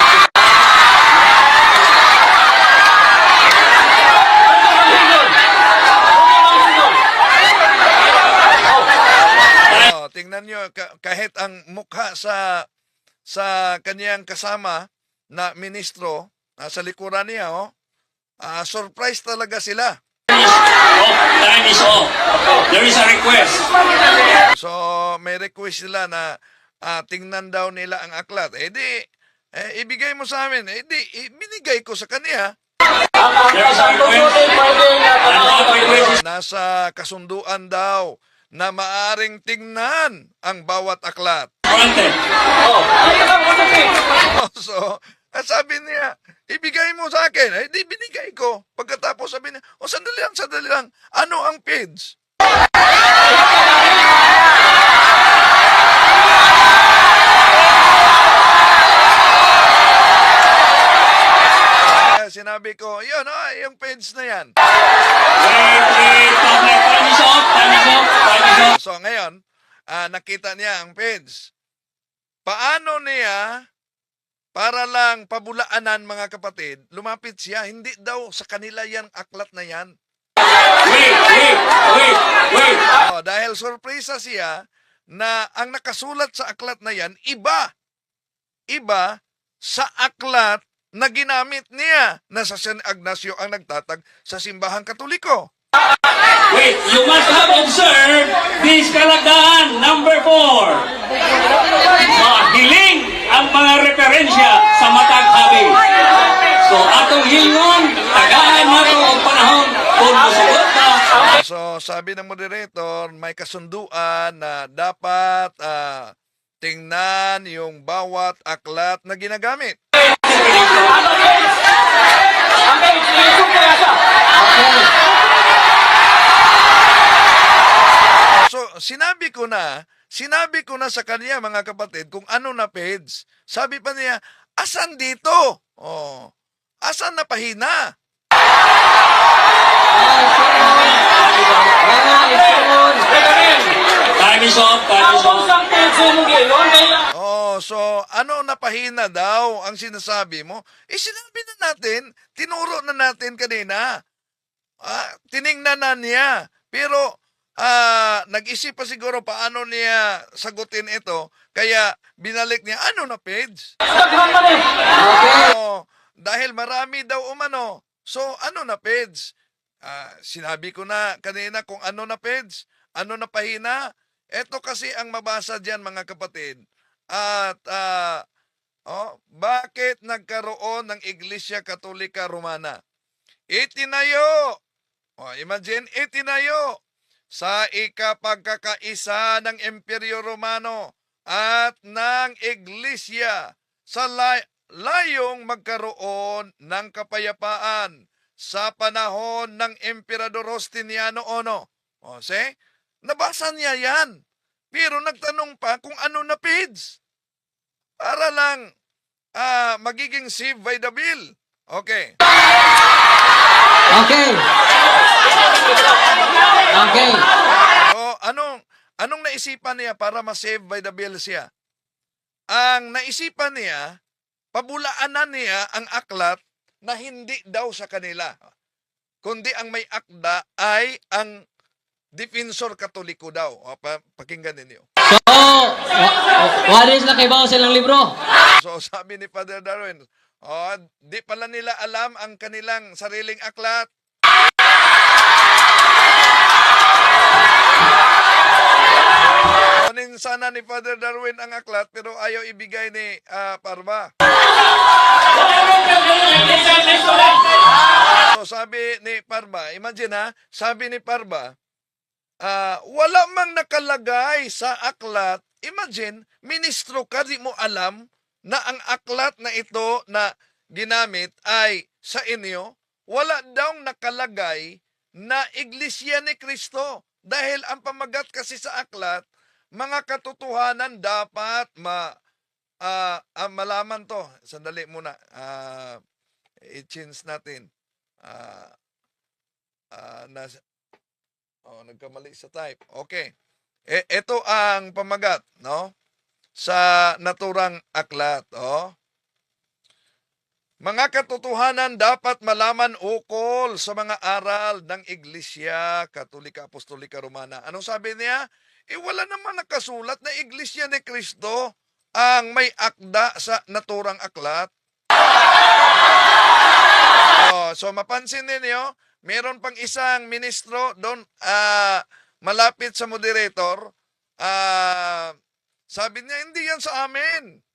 Tingnan nyo, kahit ang mukha sa kaniyang kasama na ministro, sa likuran niya, surprise talaga sila. Time is off. There is a request. So, may request sila na tingnan daw nila ang aklat. Ibigay mo sa amin. Binigay ko sa kanya. There is a request. Nasa kasunduan daw na maaring tingnan ang bawat aklat. Granted. So, sabi niya, ibigay mo sa akin. Di binigay ko. Pagkatapos sabi niya, sandali lang. Ano ang page? Sinabi ko, yun, yung page na yan. Wait, public. Time is off. So, ngayon, nakita niya ang page. Paano niya, para lang pabulaanan mga kapatid, lumapit siya, hindi daw sa kanila yan, aklat na yan. Wait. Dahil sorpresa siya na ang nakasulat sa aklat na yan, iba sa aklat na ginamit niya na sa San Ignacio ang nagtatag sa simbahang Katoliko. Wait, you must have observed this kalagdaan, number 4. Mahiling ang mga referensya sa matag habi. So, atong hilngon, tagaan nato ang panahon kung musugot ka. So, sabi ng moderator, may kasunduan na dapat tingnan yung bawat aklat na ginagamit. So, sinabi ko na sa kanya mga kapatid kung ano na page. Sabi pa niya, asan dito? Asan na pahina? Time is off. So ano na pahina daw ang sinasabi mo? Sinabi na natin, tinuro na natin kanina. Tiningnan na niya. Pero nag-isip pa siguro paano niya sagutin ito. Kaya binalik niya, ano na page? Dahil marami daw umano. So ano na page? Sinabi ko na kanina kung ano na page, ano na pahina. Ito kasi ang mabasa diyan mga kapatid. At bakit nagkaroon ng Iglesia Katolika Romana? Itinayo. Imagine, itinayo sa ikapagkakaisa ng Imperyo Romano at ng Iglesia sa layong magkaroon ng kapayapaan sa panahon ng Emperador Justiniano I. See? Nabasa niya yan. Pero nagtanong pa kung ano na page. Para lang magiging saved by the bill. Okay. So, anong naisipan niya para ma-save by the bill siya? Ang naisipan niya, pabulaanan niya ang aklat na hindi daw sa kanila. Kundi ang may akda ay ang Defensor Katoliko daw. Pakinggan ninyo. So, walis na kay silang libro. So sabi ni Father Darwin, di pala nila alam ang kanilang sariling aklat. Kunin sana ni Father Darwin ang aklat pero ayaw ibigay ni Parma. So sabi ni Parma, imagine sabi ni Parma, wala mang nakalagay sa aklat. Imagine, ministro ka, di mo alam na ang aklat na ito na ginamit ay sa inyo. Wala daw nakalagay na Iglesia ni Cristo. Dahil ang pamagat kasi sa aklat, mga katotohanan dapat malaman to. Sandali muna. I-change natin. Oh, nagkamali sa type. Okay. Ito ang pamagat, no? Sa naturang aklat, oh. Mga katotohanan dapat malaman ukol sa mga aral ng Iglesia Katolika Apostolika Romana. Anong sabi niya? Wala naman nakasulat na Iglesia ni Cristo ang may akda sa naturang aklat. Oh, so mapansin ninyo, meron pang isang ministro doon malapit sa moderator. Sabi niya, hindi yan sa amin.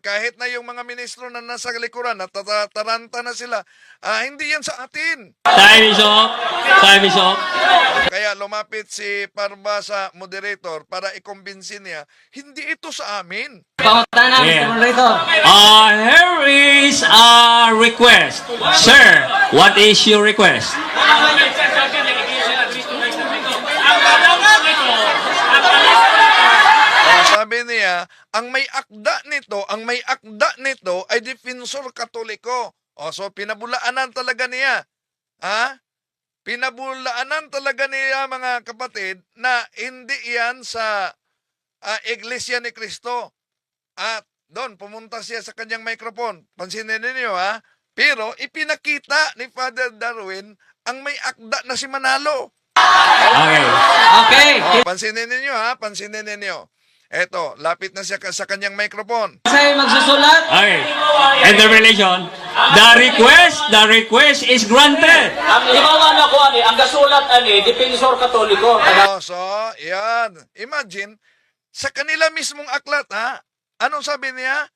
Kahit na yung mga ministro na nasa likuran, natataranta na sila, hindi yan sa atin. Time is up. Time is up. Kaya lumapit si Parba sa moderator para ikumbinsin niya, hindi ito sa amin. Pangutana, Yeah. Mr. Moderator. Here is a request. Sir, what is your request? Sabi niya, ang may akda nito ay Defensor Katoliko. So pinabulaanan talaga niya. Pinabulaanan talaga niya, mga kapatid, na hindi yan sa Iglesia ni Cristo. At doon, pumunta siya sa kanyang microphone. Pansinin ninyo, Pero ipinakita ni Father Darwin ang may akda na si Manalo. Okay. Okay. Pansinin ninyo, pansinin ninyo. Eto, lapit na siya sa kanyang microphone. Sa'yo magsusulat. Okay. Interpellation. The request is granted. Ang himawa na ko ani, ang gasulat ani, Defensor Katoliko. So, yan. Imagine, sa kanila mismong aklat, anong sabi niya?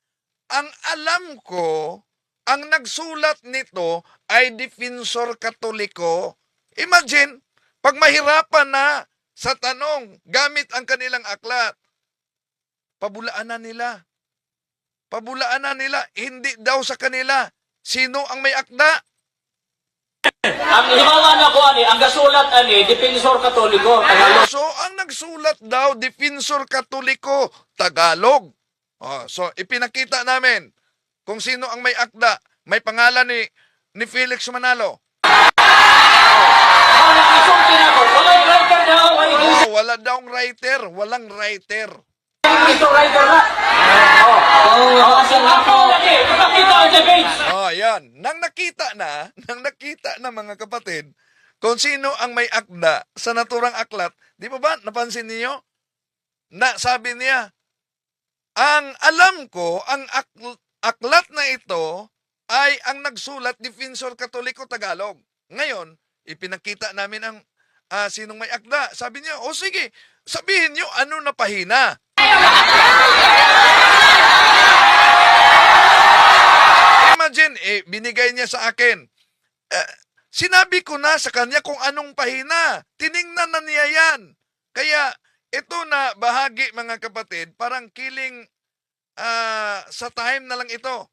Ang alam ko, ang nagsulat nito ay Defensor Katoliko. Imagine, pag mahirapan na sa tanong, gamit ang kanilang aklat, pabulaanan nila. Pabulaanan nila, hindi daw sa kanila. Sino ang may akda? Ang himawa na ko ani, ang gasulat ani, Defensor Katoliko. So, ang nagsulat daw, Defensor Katoliko, Tagalog. So, ipinakita namin kung sino ang may akda. May pangalan ni Felix Manalo. Ang isulti na ko, walay writer daw, ay Wala daw writer, walang writer. Ito writer na. Ipakita ang debate. Yan. Nang nakita na mga kapatid, kung sino ang may akda sa naturang aklat, di ba napansin niyo? Na sabi niya, ang alam ko, ang aklat na ito ay ang nagsulat Defensor Katoliko Tagalog. Ngayon, ipinakita namin ang sinong may akda. Sabi niya, sige, sabihin niyo ano na pahina. Imagine, binigay niya sa akin. Sinabi ko na sa kanya kung anong pahina. Tiningnan na niya yan. Kaya, ito na bahagi, mga kapatid, parang killing sa time na lang ito.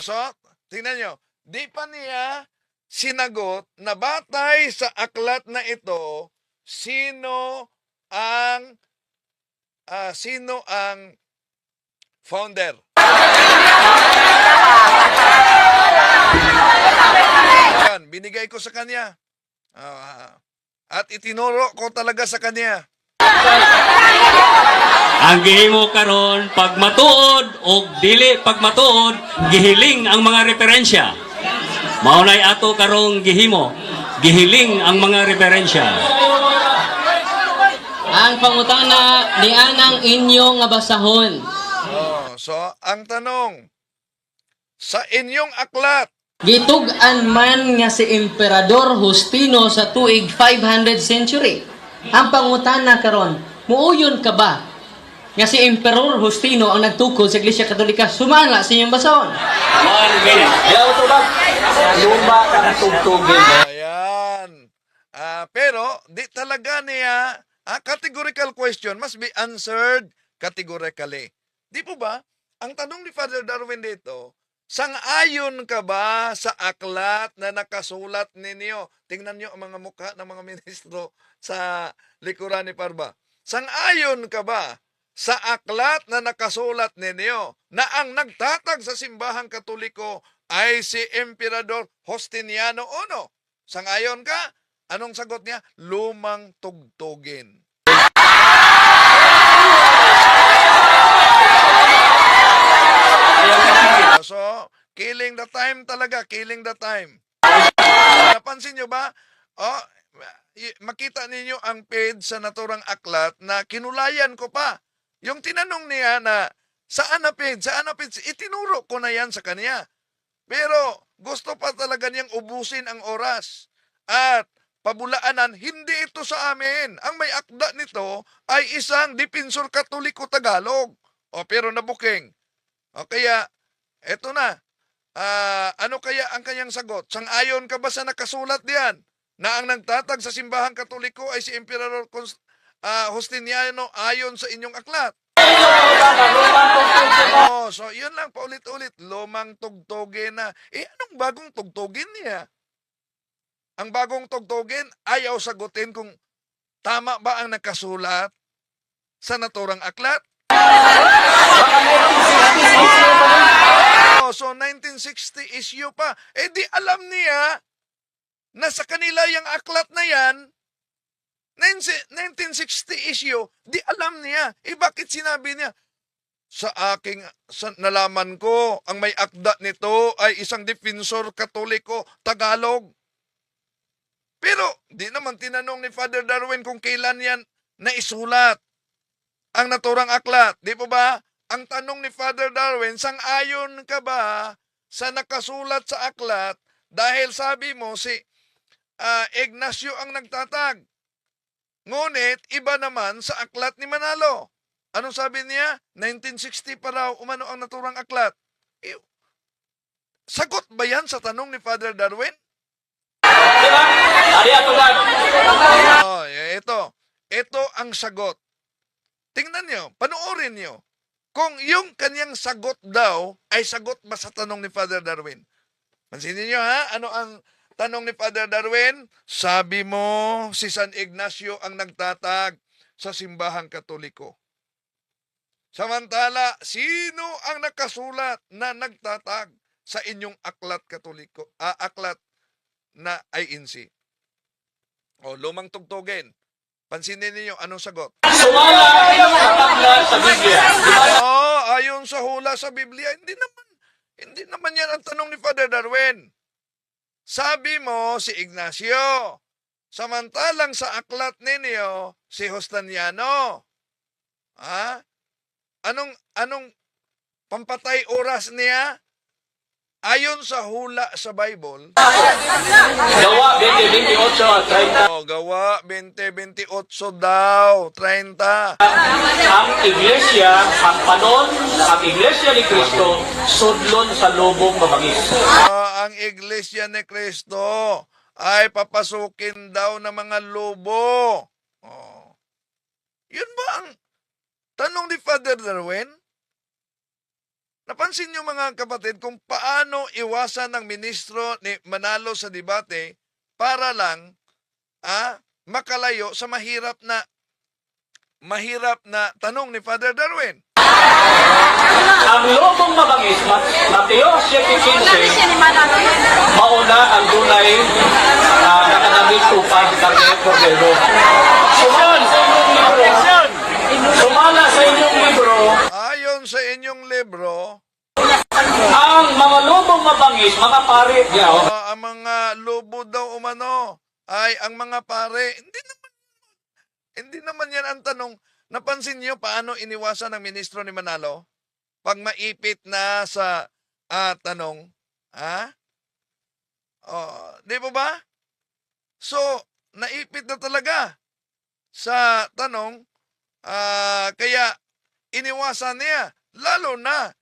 So, tingnan nyo. Di pa niya sinagot na batay sa aklat na ito, sino ang founder. Yan, binigay ko sa kanya. At itinuro ko talaga sa kanya. Ang gihimo karon pag matuod o dili pag matuod, gihiling ang mga referensya. Maunay ato karong gihimo, gihiling ang mga referensya. Ang pangutana ni anang inyong nga basahon. So, ang tanong, sa inyong aklat, Gitug-an man nga si Emperador Justino sa tuig 500 century. Ang pangutana karon, muuyon ka ba nga si Emperor Justino ang nagtukod sa Iglesia Katolika? Sumala sa inyong basahon. Yaw to ba? Luma ka na tugtugin. ayan. Pero, di talaga niya, categorical question must be answered categorically. Di po ba? Ang tanong ni Father Darwin dito, sang-ayon ka ba sa aklat na nakasulat ninyo? Tingnan nyo ang mga mukha ng mga ministro sa likuran ni Parba. Sang-ayon ka ba sa aklat na nakasulat ninyo na ang nagtatag sa simbahang Katoliko ay si Emperador Justiniano I? Sang-ayon ka? Anong sagot niya? Lumang tugtugin. So, killing the time talaga, killing the time. Napansin nyo ba? Oh, makita ninyo ang page sa naturang aklat na kinulayan ko pa. Yung tinanong niya na, saan na page? Saan na page? Itinuro ko na yan sa kanya. Pero gusto pa talaga niyang ubusin ang oras. At pabulaanan, hindi ito sa amin. Ang may akda nito ay isang Depinsor Katoliko Tagalog. O, pero nabuking. O, kaya, eto na. Ano kaya ang kanyang sagot? Sang-ayon ka ba sa nakasulat diyan na ang nagtatag sa simbahang Katoliko ay si Emperador Justiniano ayon sa inyong aklat? Oh, so yun lang, paulit-ulit. Lumang tugtugin na. Anong bagong tugtugin niya? Ang bagong tugtugin, ayaw sagutin kung tama ba ang nakasulat sa naturang aklat. So 1960 issue pa. Di alam niya na sa kanila yung aklat na yan, 1960 issue, di alam niya. Bakit sinabi niya? Sa nalaman ko, ang may akda nito ay isang Depinsor Katoliko Tagalog. Pero di naman tinanong ni Father Darwin kung kailan yan naisulat ang naturang aklat. Di po ba? Ang tanong ni Father Darwin, sang-ayon ka ba sa nakasulat sa aklat dahil sabi mo si Ignacio ang nagtatag. Ngunit iba naman sa aklat ni Manalo. Anong sabi niya? 1960 pa raw umano ang naturang aklat. Sagot ba yan sa tanong ni Father Darwin? Diba? Ari ato lang. Ito ang sagot. Tingnan nyo, panoorin nyo. Kung yung kanyang sagot daw ay sagot ba sa tanong ni Father Darwin? Pansinin nyo ha, ano ang tanong ni Father Darwin? Sabi mo, si San Ignacio ang nagtatag sa simbahang Katoliko. Samantala, sino ang nakasulat na nagtatag sa inyong aklat Katoliko? Aklat na INC. O, lumang tugtugin. Pansinin niyo anong sagot? Sumala sa aklat sa Biblia. Ayon sa hula sa Biblia, hindi naman yan ang tanong ni Father Darwin. Sabi mo si Ignacio, samantalang sa aklat ninyo si Justiniano. Anong pampatay oras niya? Ayon sa hula sa Bible, Gawa 2028 at 30. gawa 2028 daw, 30. Ang iglesia, ang panon, ang iglesia ni Kristo, sudlon sa lubong mabangis. Ang Iglesia ni Cristo ay papasukin daw ng mga lobo. Yun ba ang tanong ni Father Darwin? Napansin niyo mga kapatid kung paano iwasan ng ministro ni Manalo sa debate para lang makalayo sa mahirap na tanong ni Father Darwin. Ang lubong mabangis, Mateo 7:15, mauna ang dunay nakanabit upang ng kordero. Sumala sa inyong libro, Ayon sa inyong libro, ang mga lubong mabangis, mga pare niya, ang mga lobo daw umano ay ang mga pare. Hindi naman yan ang tanong. Napansin niyo paano iniwasan ng ministro ni Manalo? Pag maipit na sa tanong, di ba ba? So, naipit na talaga sa tanong, kaya iniwasan niya. Lalo na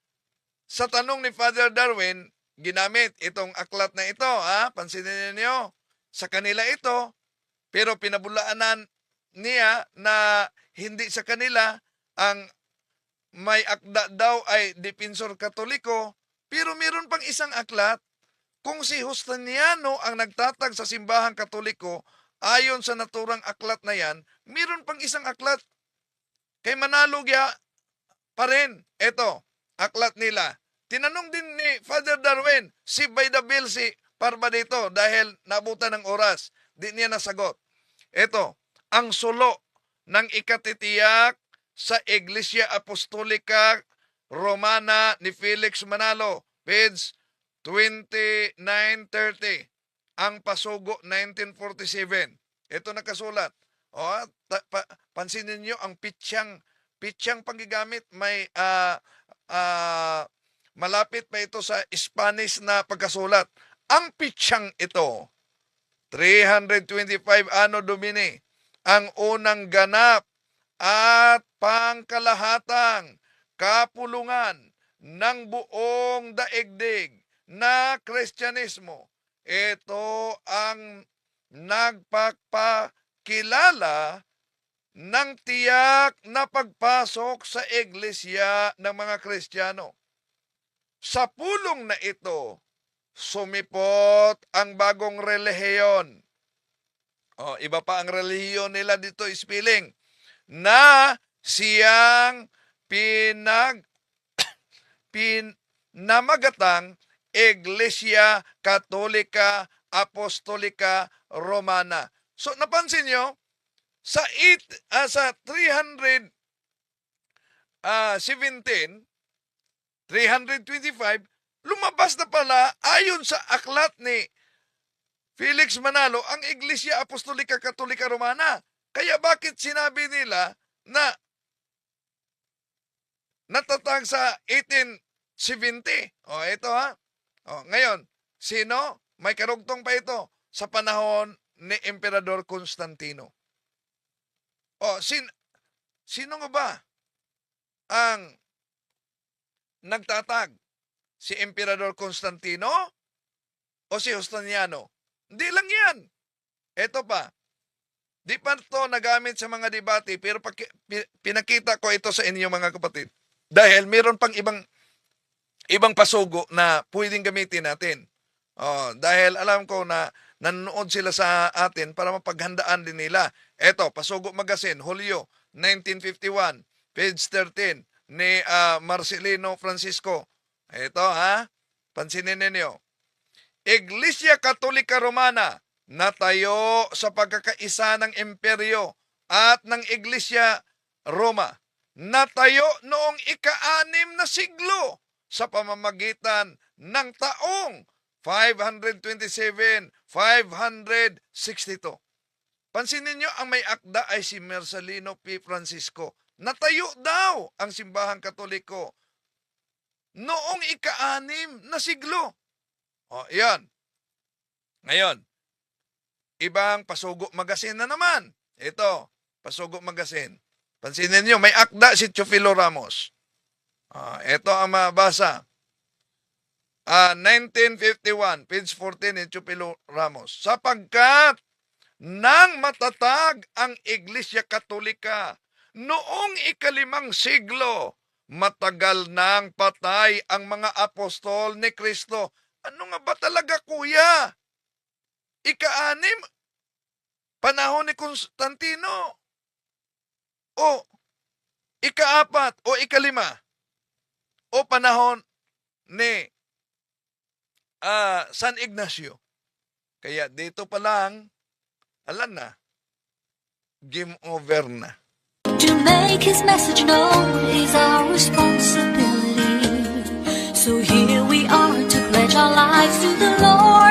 sa tanong ni Father Darwin, ginamit itong aklat na ito. Pansinin niyo, sa kanila ito, pero pinabulaanan niya na hindi sa kanila ang may akda daw ay Depinsor Katoliko, pero meron pang isang aklat kung si Justiniano ang nagtatag sa simbahang Katoliko ayon sa naturang aklat na yan, meron pang isang aklat Kay Manalo gya pa rin. Ito, aklat nila. Tinanong din ni Father Darwin, si by the bill si Parba dito dahil nabutan ng oras. Di niya nasagot. Ito, ang sulo ng ikatitiyak sa Iglesia Apostolica Romana ni Felix Manalo, page 2930. Ang pasugo 1947. Ito nakasulat. O, pansinin niyo ang pitsang panggigamit. May malapit pa ito sa Spanish na pagkasulat. Ang pitsang ito, 325 Anno Domini, ang unang ganap at pangkalahatang kapulungan ng buong daigdig na Kristyanismo. Ito ang nagpapakilala ng tiyak na pagpasok sa iglesia ng mga Kristiyano. Sa pulong na ito, sumipot ang bagong relihiyon. Iba pa ang relihiyon nila dito, spelling, na siyang pinamagatang Iglesia Katolika Apostolika Romana. So napansin nyo, sa 317, 325, lumabas na pala ayon sa aklat ni Felix Manalo ang Iglesia Apostolika Katolika Romana. Kaya bakit sinabi nila na natatag sa 1870? Ito ha. Ngayon, sino? May karugtong pa ito sa panahon ni Emperador Constantino. Sino nga ba ang nagtatag? Si Emperador Constantino o si Justiniano? Hindi lang yan. Ito pa. Di pa ito nagamit sa mga debate, pero pinakita ko ito sa inyo mga kapatid. Dahil meron pang ibang pasugo na pwedeng gamitin natin. Dahil alam ko na nanonood sila sa atin para mapaghandaan din nila. Ito, Pasugo Magazine, Hulyo 1951, page 13 ni Marcelino Francisco. Ito pansinin ninyo. Iglesia Katolika Romana, natayo sa pagkakaisa ng imperyo at ng Iglesia Roma. Natayo noong ika-6 na siglo sa pamamagitan ng taong 527, 562. Pansinin nyo, ang may akda ay si Marcelino P. Francisco. Natayo daw ang simbahang Katoliko noong ika-6 na siglo. Yan. Ngayon, ibang Pasugo Magazine na naman. Ito, Pasugo Magazine. Pansinin nyo, may akda si Teofilo Ramos. Ito ang mabasa. 1951, page 14 ni Teofilo Ramos. Sapagkat nang matatag ang Iglesia Katolika noong ika-5 siglo, matagal nang patay ang mga apostol ni Kristo. Ano nga ba talaga, kuya? Ika-6, panahon ni Constantino. O ika-4 o ika-5 o panahon ni San Ignacio. Kaya dito pa lang, alam na, game over na. To make his message known is our responsibility. So here we are to pledge our lives to the Lord.